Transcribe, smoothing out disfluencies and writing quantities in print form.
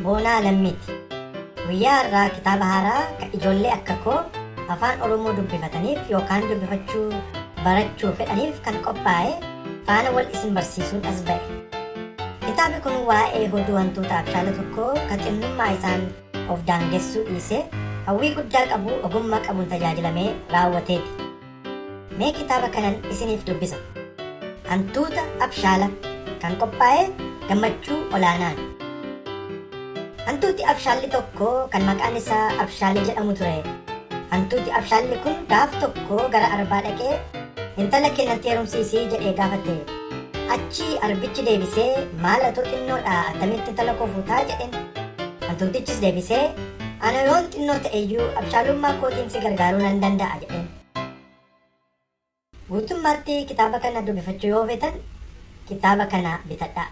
Boonaa Lammiiti. Guyyaa irraa kitaaba haaraa kan ijoollee akka koo afaan Oromoo dubbifataniif yookaan dubbifachuu barachuu fedhaniif kan qophaa'e faana wal isin barsiisuun as ba'e. Kitaabni kun waa'ee hoduu hantuuta abshaala tokkoo kan xinnummaa isaan of daangessuu dhiisee hawwii guddaa qabu ogummaa qabuun tajaajilamee raawwateeti. Mee kitaaba kanan isiniif dubbisa. Hantuuta abshaala kan qophaa'e Gammachuu Olaanaan. Hantuuti abshaalli tokko kan maqaan isaa Abshaalee jedhamu ture. Hantuuti abshaalli kun gaaf tokko gara arbaa dhaqee intala kee natti heerumsiisii jedhee gaafate. Achi arbichi deebisee maal atu xinnoodha attamitti intala koo fuutaa jedheen. Hantuutichis deebisee ana yoon xinnoo ta'eyyuu abshaalummaa kootiin si gargaaruu nan danda'a jedheen. Guutummaatti kitaaba kana dubbifachuu yoo feetan kitaaba kana bitadhaa.